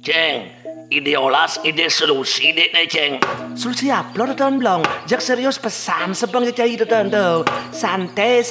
Ceng, ide olas, ide solusi dek nih ceng. Solusi apa lo tetan blong? Jak serius pesan sebang cai tetan tuh. Santai,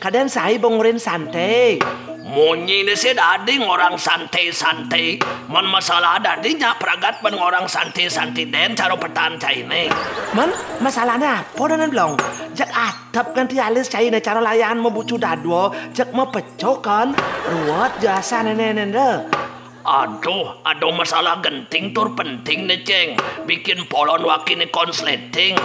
kadang saya bongorin santai. Munyi ini sih dading orang santai-santai. Man masalah dadingnya peragat ben orang santai-santai den caro petan cai nih. Man, masalahnya apa tetan blong? Jak atap ganti alis cai nih cara layan mau bucu dadwo. Jak mau pecok kan? Ruwet jasa nenek deh. Aduh masalah genting tur penting nih ceng. Bikin polon wakini konsleting.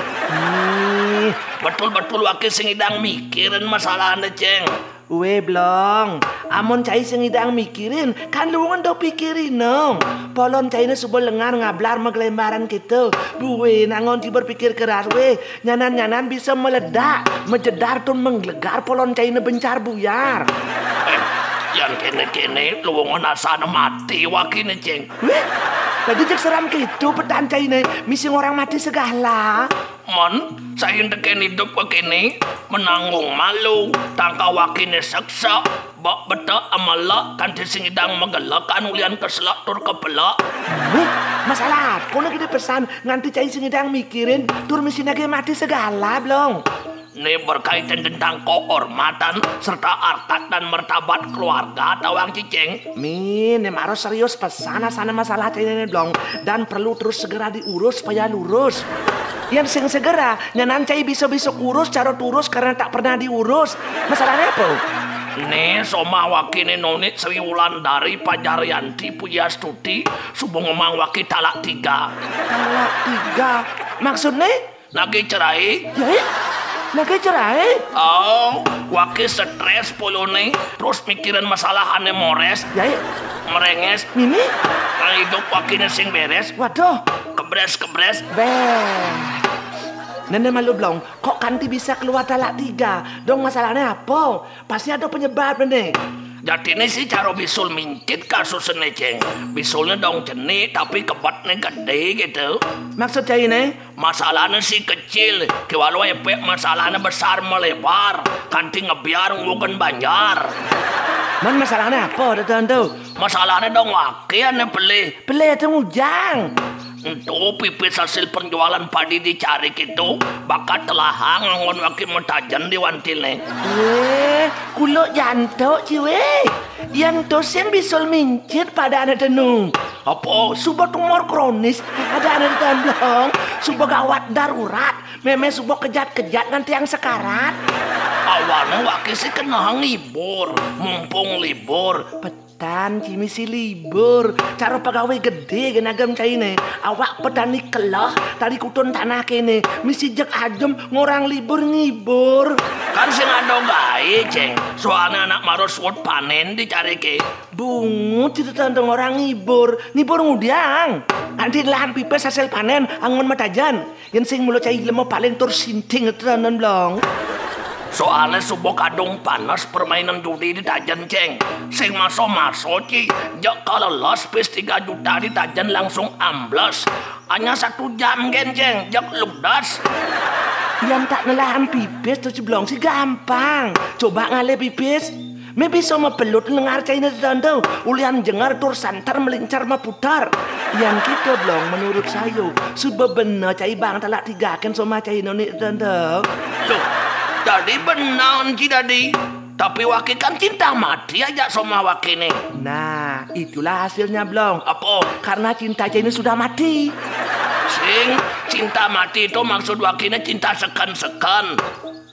Betul-betul wakil singidang mikirin masalah nih ceng. Weh blong, amon cai sengidang mikirin, kan lu do pikirin nong. Polon cai ne subuh lengar ngablar meglembaran gitu. Buwe nangon ti berpikir keras weh, nyanan bisa meledak, menjedar tun menggelegar polon cai ne bencar buyar. Yang kene-kene luwungan asana mati wakini ceng. Weh, tadi jak seram gitu petan cai ne, misi orang mati segala. Mon, saya ndeken hidup wakini menanggung malu, tangka wakini seksa, bak beta amala kanti singidang megelakan ulian keselak tur kepelak. Masalah apa lagi pesan nganti cai singidang mikirin tur misi nage mati segala belum. Ini berkaitan tentang kehormatan serta harkat dan martabat keluarga tawang cicing. Min, harus serius pesan sana masalah cai ini belum dan perlu terus segera diurus supaya lurus. Yang sing segera nyanan cai bisa kurus cara turus karena tak pernah diurus. Masalahnya apa? Nih soma wakini nonit Sri Wulandari Pajaryanti Pujastuti subung ngomong waki talak 3. Talak 3? Maksudnya? Lagi cerai? Ya, lagi cerai? Oh, waki stres polone terus mikirin masalah ane mores. Ya, merenges. Mimi? Kalau hidup wakini sing beres. Waduh. Kebres. Nenek malu belum, kok kanti bisa keluar talak 3? Dong masalahnya apa? Pasti ada penyebab nenek. Jadi ini sih cara bisul mincit kasus ini ceng. Bisulnya dong jenis tapi kebatnya gede gitu. Maksud cai ini? Masalahnya sih kecil. Kewalau efek masalahnya besar melebar. Kanti ngebiar ngukan banjar. Man masalahnya apa tuh? Masalahnya dong wakian beli. Beli itu ngujang. Itu pipis hasil penjualan padi dicari gitu. Bakat telahang ngon wakil mentajan di wantile. Kulo jantok ciwe. Yang dosen bisul mincit pada anak tenung. Apa? Subah tumor kronis ada anak tenung. Subah gawat darurat. Meme subah kejat-kejat nanti yang sekarat. Awalnya wakil sih kena ngibur. Mumpung libur. Petan misi libur. Cara pegawai gede genagam caine. Awak petani kelah tadi kutun tanah kene. Misi jek ajem ngorang libur ngibur. Kan sing ada gawe ceng. Soalnya anak maros wot panen dicari ke. Bungut itu tentang orang ngibur. Ngibur ngudiang. Nanti lahan pipes hasil panen angon matajan. Yang sing mulut cai lemah paling tur sinting itu tentang blong. Soalnya subuh kadung panas permainan judi di tajan ceng. Sing maso ci. Jak kalau los pis 3 juta di tajan langsung amblas. Hanya 1 jam gen ceng. Jak ludas. Yang tak ngelahan pipis tuh ceblong sih gampang. Coba ngale pipis. Me bisa mebelut lengar caina tanda. Ulian jengar tur santar melincar meputar. Yang kita blong menurut saya. Sudah bener cai bang talak 3 kan sama caina ni tanda. Loh. Jadi benar Ci Dadi. Tapi wakil kan cinta mati aja sama wakil nih. Nah, itulah hasilnya blong. Apa? Karena cinta ini sudah mati. Sing, cinta mati itu maksud wakilnya cinta sekan-sekan.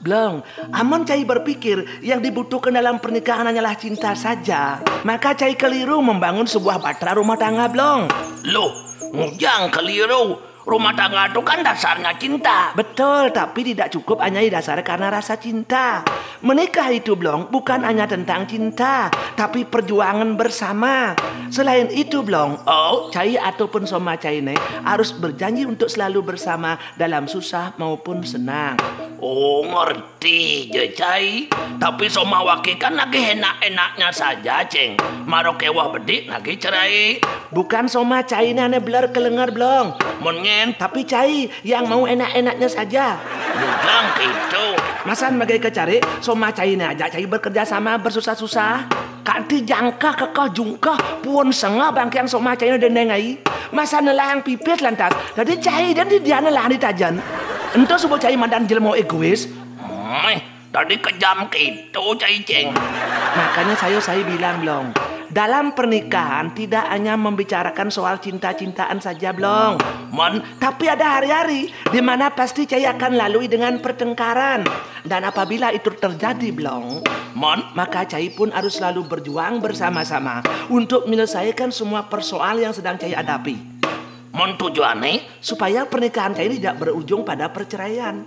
Blong, aman cai berpikir yang dibutuhkan dalam pernikahan hanyalah cinta saja. Maka cai keliru membangun sebuah batra rumah tangga blong. Loh, ngujang keliru. Rumah tangga itu kan dasarnya cinta. Betul, tapi tidak cukup hanya didasarkan karena rasa cinta. Menikah itu blong bukan hanya tentang cinta, tapi perjuangan bersama. Selain itu blong, cai ataupun soma cai ne harus berjanji untuk selalu bersama dalam susah maupun senang. Oh ngerti je cai. Tapi soma waki kan lagi enak-enaknya saja ceng. Maro kewah bedik lagi cerai. Bukan soma cai ne belar kelengar blong. Menye pengen. Tapi cai yang mau enak-enaknya saja. Bukan gitu. Masan bagai kecari, soma cai ini aja cai bekerja sama bersusah-susah. Kanti jangka kekeh jungkah puan sengah bangkiang soma cai ini dendengai. Masa nelang pipis lantas. Jadi cai dan dia nelang ditajan. Entah subuh cai madan jelmo egois. Tadi kejam gitu cai ceng. Makanya saya bilang belum. Dalam pernikahan tidak hanya membicarakan soal cinta-cintaan saja belum. Tapi ada hari-hari di mana pasti cai akan lalui dengan pertengkaran. Dan apabila itu terjadi belum, maka cai pun harus selalu berjuang bersama-sama untuk menyelesaikan semua persoalan yang sedang cai hadapi. Tujuannya supaya pernikahan cai tidak berujung pada perceraian.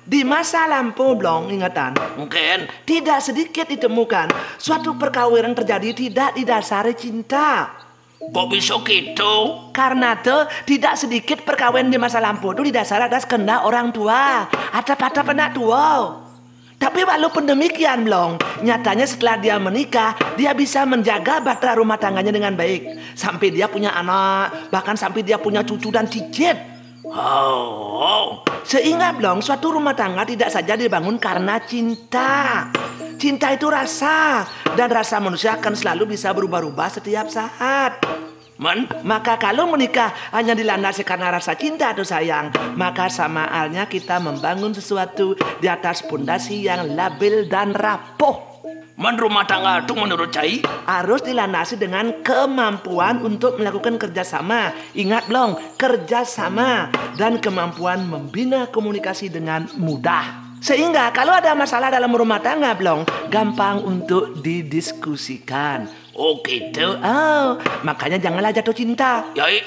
Di masa lampau belum ingatan. Mungkin tidak sedikit ditemukan suatu perkawinan terjadi tidak didasari cinta. Kok bisa gitu? Karena tuh tidak sedikit perkawinan di masa lampau itu didasari atas kehendak orang tua atau anak tua. Tapi walaupun demikian belum, nyatanya setelah dia menikah, dia bisa menjaga bahtera rumah tangganya dengan baik. Sampai dia punya anak, bahkan sampai dia punya cucu dan cicit. Sehingga belum suatu rumah tangga tidak saja dibangun karena cinta. Cinta itu rasa, dan rasa manusia akan selalu bisa berubah-ubah setiap saat. Maka kalau menikah hanya dilandasi karena rasa cinta atau sayang, maka sama halnya kita membangun sesuatu di atas pondasi yang labil dan rapuh. Rumah tangga itu menurut cai harus dilandasi dengan kemampuan untuk melakukan kerjasama. Ingat belum, kerjasama dan kemampuan membina komunikasi dengan mudah. Sehingga kalau ada masalah dalam rumah tangga belum, gampang untuk didiskusikan. Oh gitu. Makanya janganlah jatuh cinta. Yai.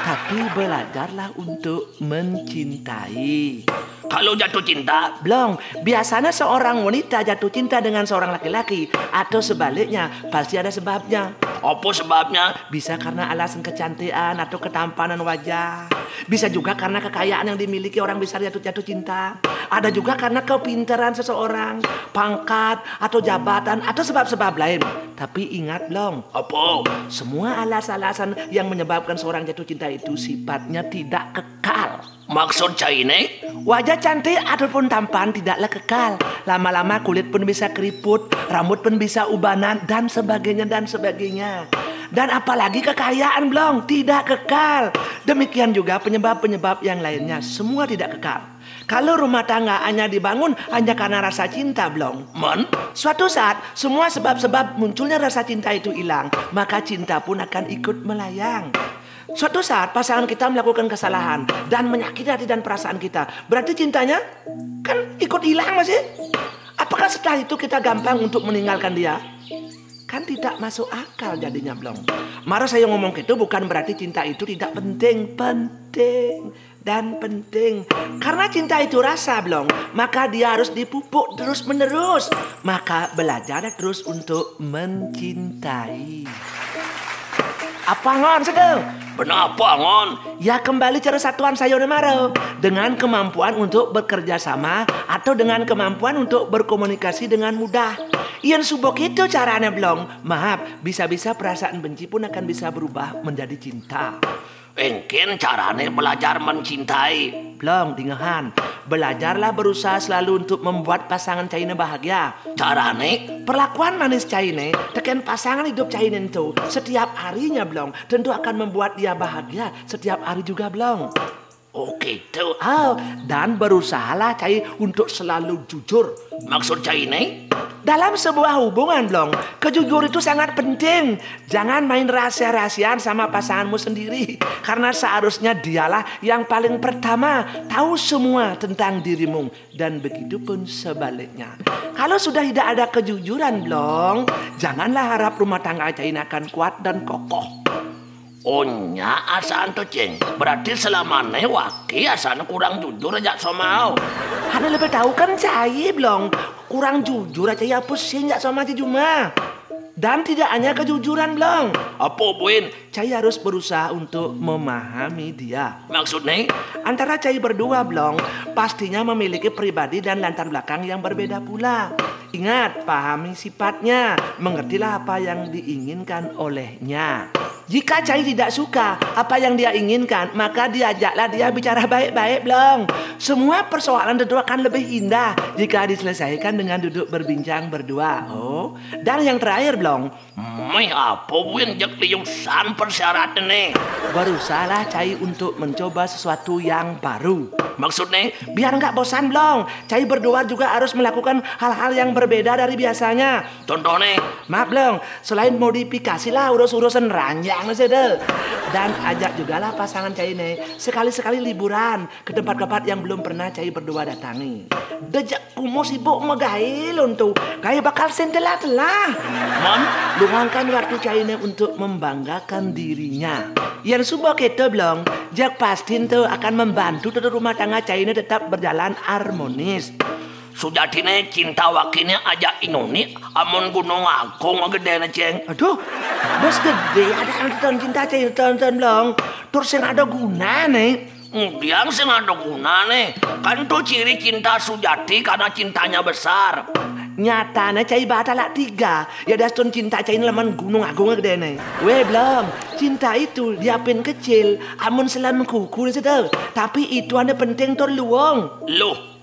Tapi belajarlah untuk mencintai. Kalau jatuh cinta? Belum. Biasanya seorang wanita jatuh cinta dengan seorang laki-laki. Atau sebaliknya, pasti ada sebabnya. Apa sebabnya? Bisa karena alasan kecantikan atau ketampanan wajah. Bisa juga karena kekayaan yang dimiliki orang bisa jatuh cinta. Ada juga karena kepintaran seseorang, pangkat, atau jabatan, atau sebab-sebab lain. Tapi ingat belum? Apa? Semua alasan-alasan yang menyebabkan seorang jatuh cinta itu sifatnya tidak kekal. Maksud cai ini? Wajah cantik ataupun tampan tidaklah kekal. Lama-lama kulit pun bisa keriput, rambut pun bisa ubanan, dan sebagainya dan sebagainya. Dan apalagi kekayaan belum, tidak kekal. Demikian juga penyebab-penyebab yang lainnya, semua tidak kekal. Kalau rumah tangga hanya dibangun hanya karena rasa cinta belum, suatu saat semua sebab-sebab munculnya rasa cinta itu hilang, maka cinta pun akan ikut melayang. Suatu saat pasangan kita melakukan kesalahan dan menyakiti hati dan perasaan kita, berarti cintanya kan ikut hilang masih. Apakah setelah itu kita gampang untuk meninggalkan dia? Kan tidak masuk akal jadinya belum. Marah saya ngomong gitu bukan berarti cinta itu tidak penting. Penting dan penting. Karena cinta itu rasa belum, maka dia harus dipupuk terus menerus. Maka belajar terus untuk mencintai. Apa ngon segel? Kenapa ngon? Ya kembali cara satuan saya maro. Dengan kemampuan untuk bekerja sama atau dengan kemampuan untuk berkomunikasi dengan mudah. Ian subok itu caranya belum. Maaf, bisa-bisa perasaan benci pun akan bisa berubah menjadi cinta. Mungkin caranya belajar mencintai. Belum, dengahan. Belajarlah berusaha selalu untuk membuat pasangan Caine bahagia. Carane? Perlakuan manis Caine, tekan pasangan hidup Caine itu setiap harinya belum. Tentu akan membuat dia bahagia setiap hari juga belum. Oh gitu. Dan berusahalah Cai untuk selalu jujur. Maksud Caine? Dalam sebuah hubungan belum, kejujur itu sangat penting. Jangan main rahasia-rahasiaan sama pasanganmu sendiri. Karena seharusnya dialah yang paling pertama tahu semua tentang dirimu. Dan begitu pun sebaliknya. Kalau sudah tidak ada kejujuran belum, janganlah harap rumah tangga Caine akan kuat dan kokoh. Onya asaan tuh ceng. Berarti selamanya waki asaan kurang jujur aja sama. Hana lebih tahu kan Cai belum. Kurang jujur aja ya pusing ya sama Cuma. Dan tidak hanya kejujuran belum. Apa buin? Cai harus berusaha untuk memahami dia. Maksudnya? Antara Cai berdua belum pastinya memiliki pribadi dan latar belakang yang berbeda pula. Ingat, pahami sifatnya. Mengertilah apa yang diinginkan olehnya. Jika Cai tidak suka apa yang dia inginkan, maka diajaklah dia bicara baik-baik, Blong. Semua persoalan itu akan lebih indah jika diselesaikan dengan duduk berbincang berdua. Oh, dan yang terakhir, Blong. Apa win jak liusan persyaratan nih? Berusahalah Cai untuk mencoba sesuatu yang baru. Maksudnya? Biar nggak bosan, Blong. Cai berdua juga harus melakukan hal-hal yang berbeda dari biasanya. Contohnya? Maaf, Blong. Selain modifikasi lah urus-urusan ranjang saja. Dan ajak juga lah pasangan Cai ini sekali-sekali liburan ke tempat-tempat yang belum pernah Cai berdua datangi. Dejak kumo sibuk megail untuk Cai bakal sentelah-telah. Man? Luangkan waktu Cai ini untuk membanggakan dirinya. Yang subah kita, Blong, jak pastiin tuh akan membantu tuh rumah tangga Cai ini tetap berjalan harmonis. Sujatine cinta wakinya aja inuni amun gunung agung gede na ceng. Aduh, bos gede ada yang cinta Cai tonton, Blong. Terus yang ada guna nih. Yang sing ada guna nih. Kan tuh ciri cinta Sujati karena cintanya besar. Nyatanya Cai batalak 3. Ya daston cinta Cai laman gunung agung gede nih. Weh, Blong, cinta itu diapin kecil amun selam kuku sedang. Tapi itu ada penting tur luang. Loh,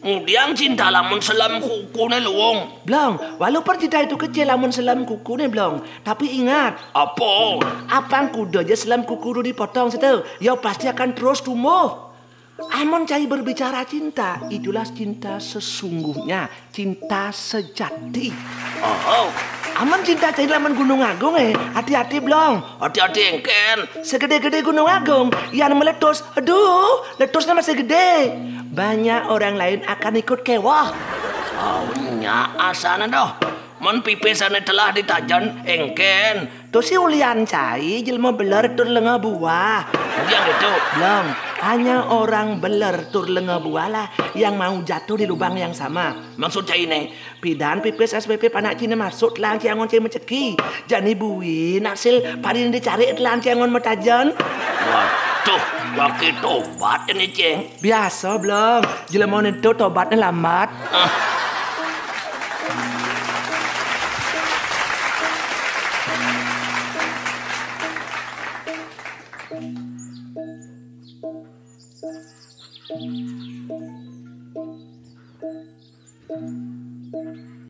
yang cinta lamun selam kuku nih luang. Blong, walaupun cinta itu kecil lamun selam kuku nih, Blong. Tapi ingat. Apa? Apang kuda aja selam kuku dipotong sedang. Ya pasti akan terus tumbuh. Amun Cai berbicara cinta, itulah cinta sesungguhnya, cinta sejati. Oh, Amun cinta Cai laman gunung agung hati-hati, Blong. hati-hati engken. Segede-gede gunung agung, yang meletus, aduh, letusnya masih gede. Banyak orang lain akan ikut kewah. Nya asana doh. Mon pipisane telah ditajan engken. Tuh si ulian Cai jelma beler tur lenga buah. Yang itu. Blong, hanya orang beler tur lenga buah lah yang mau jatuh di lubang yang sama. Maksud Cai ini? Pidan pipis SPP panak Cina masuk lang ciangon Cai menceki. Jani buwi naksil padin dicari lang ciangon metajan. Waduh, wakil tobat ini ceng. Biasa, Blong. Jelema itu tobatnya lambat.